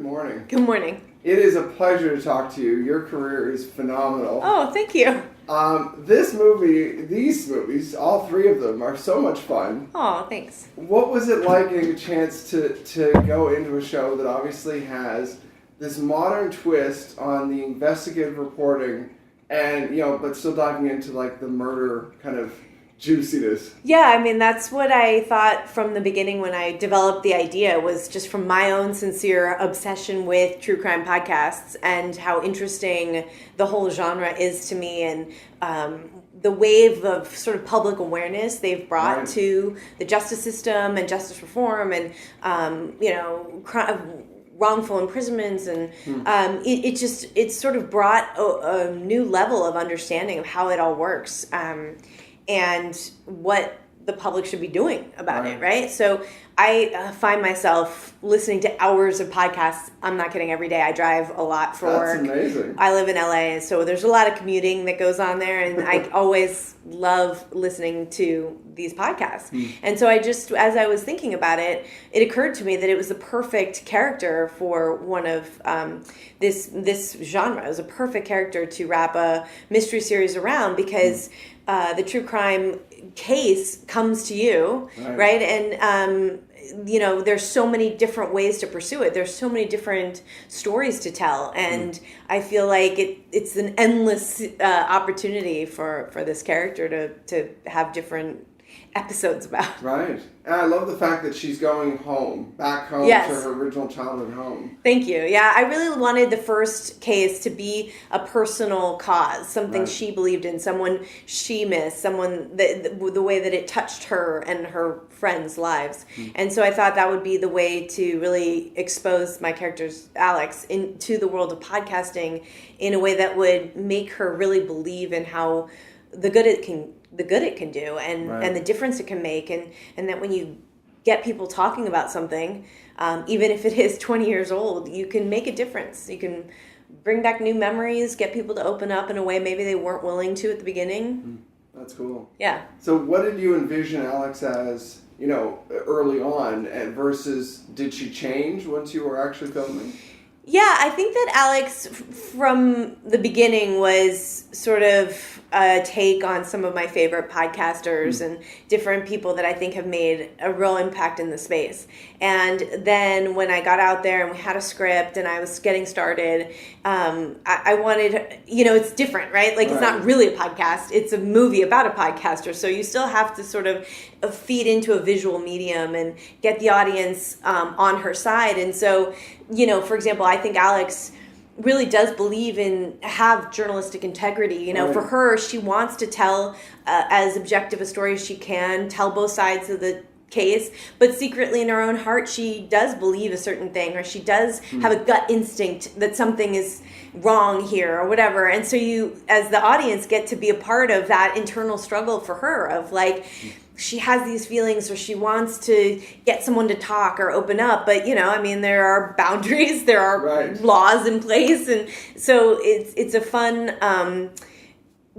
morning. Good morning. It is a pleasure to talk to you. Your career is phenomenal. Oh, thank you. These movies, all three of them, are so much fun. Oh, thanks. What was it like getting a chance to go into a show that obviously has this modern twist on the investigative reporting and, but still diving into like the murder kind of juiciness? Yeah, I mean, that's what I thought from the beginning when I developed the idea, was just from my own sincere obsession with true crime podcasts and how interesting the whole genre is to me, and the wave of sort of public awareness they've brought to the justice system and justice reform and, wrongful imprisonments, and it's sort of brought a new level of understanding of how it all works. And what the public should be doing about it, right? So I find myself listening to hours of podcasts. I'm not kidding, every day. I drive a lot for work. That's amazing. I live in LA, so there's a lot of commuting that goes on there, and I always love listening to these podcasts. And so as I was thinking about it, it occurred to me that it was the perfect character for one of this genre. It was a perfect character to wrap a mystery series around, because the true crime case comes to you, right? And there's so many different ways to pursue it. There's so many different stories to tell, and I feel like it's an endless opportunity for this character to have different episodes about. Right. And I love the fact that she's going back home Yes. to her original childhood home. Thank you. Yeah, I really wanted the first case to be a personal cause, something she believed in, someone she missed, someone the way that it touched her and her friends' lives. And so I thought that would be the way to really expose my character's Alex into the world of podcasting in a way that would make her really believe in how the good it can do, and the difference it can make, and that when you get people talking about something, even if it is 20 years old, you can make a difference. You can bring back new memories, get people to open up in a way maybe they weren't willing to at the beginning. That's cool. Yeah. So what did you envision Alex as, early on, versus did she change once you were actually filming? Yeah, I think that Alex, from the beginning, was sort of a take on some of my favorite podcasters and different people that I think have made a real impact in the space. And then when I got out there and we had a script and I was getting started, I wanted, it's different, right? Like, it's not really a podcast. It's a movie about a podcaster. So you still have to sort of feed into a visual medium and get the audience on her side. And so, for example, I think Alex really does believe have journalistic integrity. For her, she wants to tell as objective a story as she can, tell both sides of the case, but secretly in her own heart, she does believe a certain thing, or she does have a gut instinct that something is wrong here or whatever. And so you, as the audience, get to be a part of that internal struggle for her of like, she has these feelings, or she wants to get someone to talk or open up, but there are boundaries, there are laws in place, and so it's a fun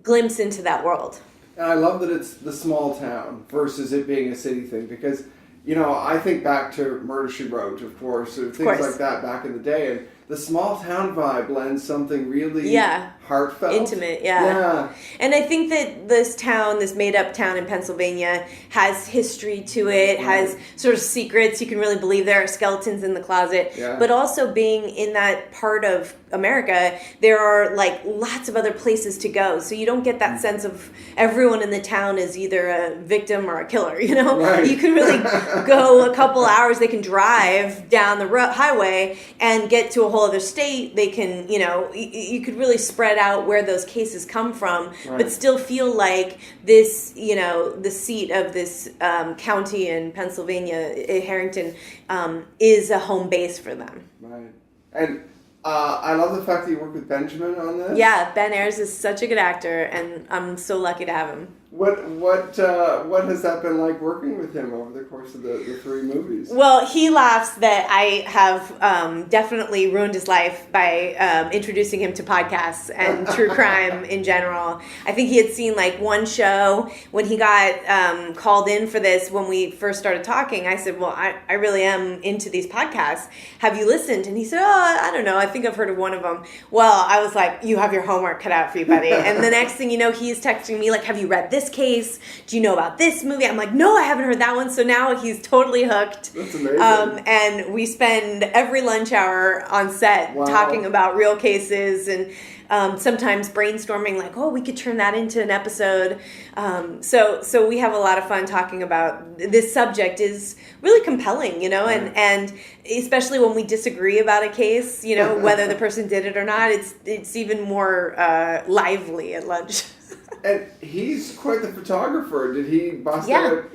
glimpse into that world. And I love that it's the small town versus it being a city thing, because I think back to Murder, She Wrote, of course, or things like that back in the day, and the small town vibe lends something really heartfelt. Intimate, yeah. And I think that this made up town in Pennsylvania has history to it, has sort of secrets. You can really believe there are skeletons in the closet. Yeah. But also being in that part of America, there are like lots of other places to go. So you don't get that sense of everyone in the town is either a victim or a killer, You can really go a couple hours. They can drive down the highway and get to a whole other state. They can, you could really spread out where those cases come from, but still feel like this, the seat of this county in Pennsylvania, Harrington, is a home base for them. Right. And I love the fact that you work with Benjamin on this. Yeah, Ben Ayers is such a good actor, and I'm so lucky to have him. What has that been like working with him over the course of the 3 movies? Well, he laughs that I have definitely ruined his life by introducing him to podcasts and true crime in general. I think he had seen like one show when he got called in for this. When we first started talking, I said, well, I really am into these podcasts. Have you listened? And he said, oh, I don't know. I think I've heard of one of them. Well, I was like, you have your homework cut out for you, buddy. And the next thing you know, he's texting me like, have you read this case? Do you know about this movie? I'm like, no, I haven't heard that one. So now he's totally hooked. That's amazing. And we spend every lunch hour on set talking about real cases and sometimes brainstorming like, oh, we could turn that into an episode. So we have a lot of fun talking about this subject is really compelling, and especially when we disagree about a case, whether the person did it or not, it's even more lively at lunch. And he's quite the photographer. Did he bust out?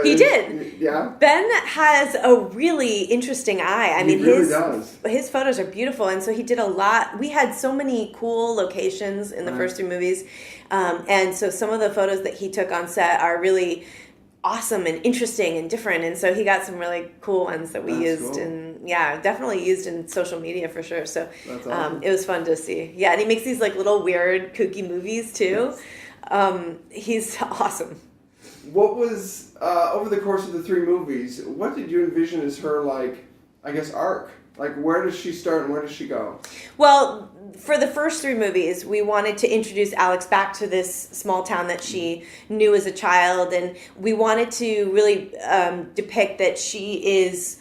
He did. Yeah. Ben has a really interesting eye. I mean, really does. His photos are beautiful, and so he did a lot. We had so many cool locations in the first 2 movies, and so some of the photos that he took on set are really awesome and interesting and different. And so he got some really cool ones that we used, and definitely used in social media for sure. So that's awesome. It was fun to see. Yeah, and he makes these like little weird kooky movies too. He's awesome. What was over the course of the 3 movies? What did you envision as her arc? Like, where does she start and where does she go? Well, for the first 3 movies, we wanted to introduce Alex back to this small town that she knew as a child, and we wanted to really depict that she is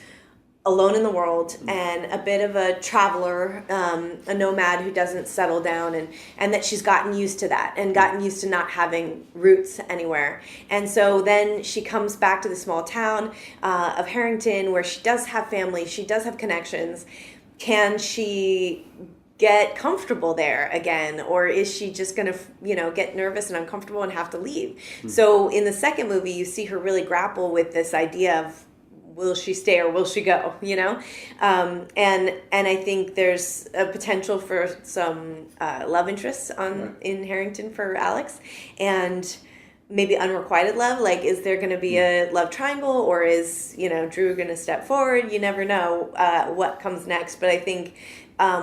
alone in the world and a bit of a traveler, a nomad who doesn't settle down, and that she's gotten used to that and gotten used to not having roots anywhere. And so then she comes back to the small town of Harrington, where she does have family, she does have connections. Can she get comfortable there again, or is she just going to get nervous and uncomfortable and have to leave? So in the second movie, you see her really grapple with this idea of, will she stay or will she go? And I think there's a potential for some love interests in Harrington for Alex, and maybe unrequited love. Like, is there going to be a love triangle, or is Drew going to step forward? You never know what comes next. But I think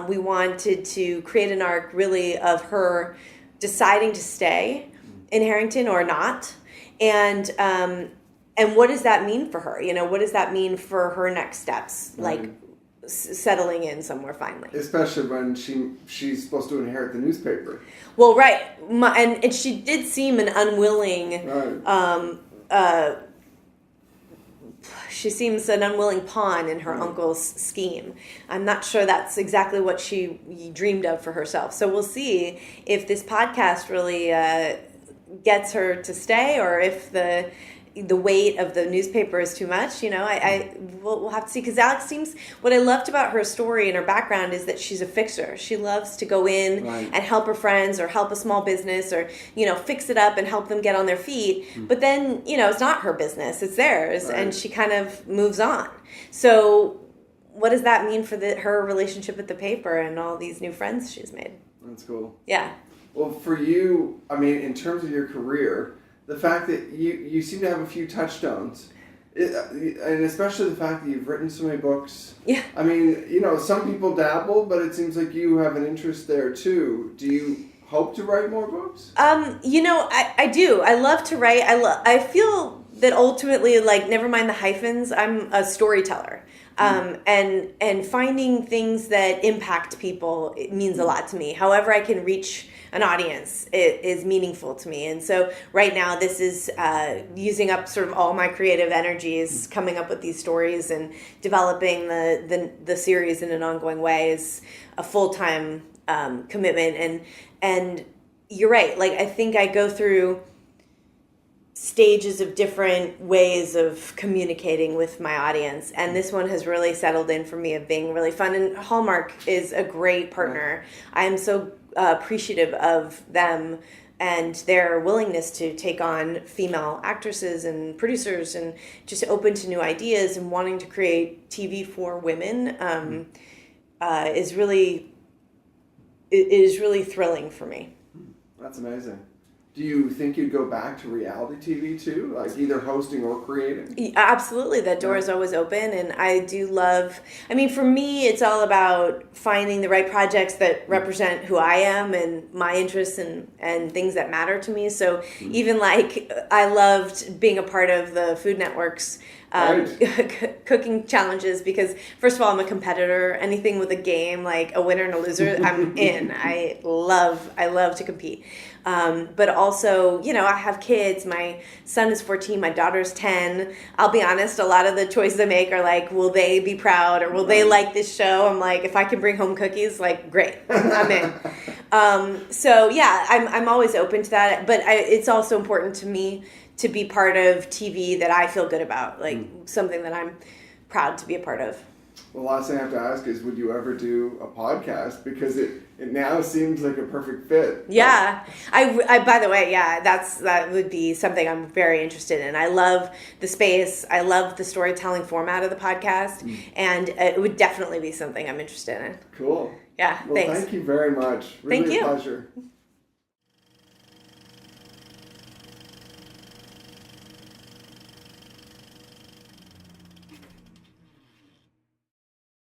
we wanted to create an arc really of her deciding to stay in Harrington or not, and what does that mean for her? What does that mean for her next steps? Like settling in somewhere finally. Especially when she's supposed to inherit the newspaper. Well, right. And she did seem an unwilling... she seems an unwilling pawn in her uncle's scheme. I'm not sure that's exactly what she dreamed of for herself. So we'll see if this podcast really gets her to stay, or if the weight of the newspaper is too much. We'll have to see, because Alex seems, what I loved about her story and her background is that she's a fixer. She loves to go in and help her friends, or help a small business, or fix it up and help them get on their feet. But then it's not her business, it's theirs, and she kind of moves on. So what does that mean for her relationship with the paper and all these new friends she's made? That's cool. Yeah. Well, for you, I mean, in terms of your career, the fact that you seem to have a few touchstones, and especially the fact that you've written so many books. Yeah. I mean, some people dabble, but it seems like you have an interest there too. Do you hope to write more books? I do. I love to write. I feel that ultimately, like, never mind the hyphens, I'm a storyteller. And finding things that impact people, it means a lot to me. However I can reach an audience, it is meaningful to me. And so right now, this is using up sort of all my creative energies, coming up with these stories and developing the series in an ongoing way is a full-time commitment. And you're right. Like, I think I go through stages of different ways of communicating with my audience, and this one has really settled in for me of being really fun. And Hallmark is a great partner. I am so appreciative of them and their willingness to take on female actresses and producers, and just open to new ideas and wanting to create TV for women is really thrilling for me. That's amazing. Do you think you'd go back to reality TV too, like either hosting or creating? Absolutely, that door is always open, and I do love. I mean, for me, it's all about finding the right projects that represent who I am and my interests and things that matter to me. So even like I loved being a part of the Food Network's cooking challenges because first of all, I'm a competitor. Anything with a game, like a winner and a loser, I'm in. I love to compete. But also, you know, I have kids. My son is 14, my daughter's 10. I'll be honest, a lot of the choices I make are like, will they be proud or will they like this show? I'm like, if I can bring home cookies, like, great, I'm in. So yeah, I'm always open to that. But it's also important to me to be part of TV that I feel good about, like something that I'm proud to be a part of. Well, the last thing I have to ask is, would you ever do a podcast? Because it now seems like a perfect fit. Yeah. I by the way, yeah, that would be something I'm very interested in. I love the space. I love the storytelling format of the podcast. And it would definitely be something I'm interested in. Cool. Yeah, well, thanks. Thank you very much. Really Thank you. A pleasure.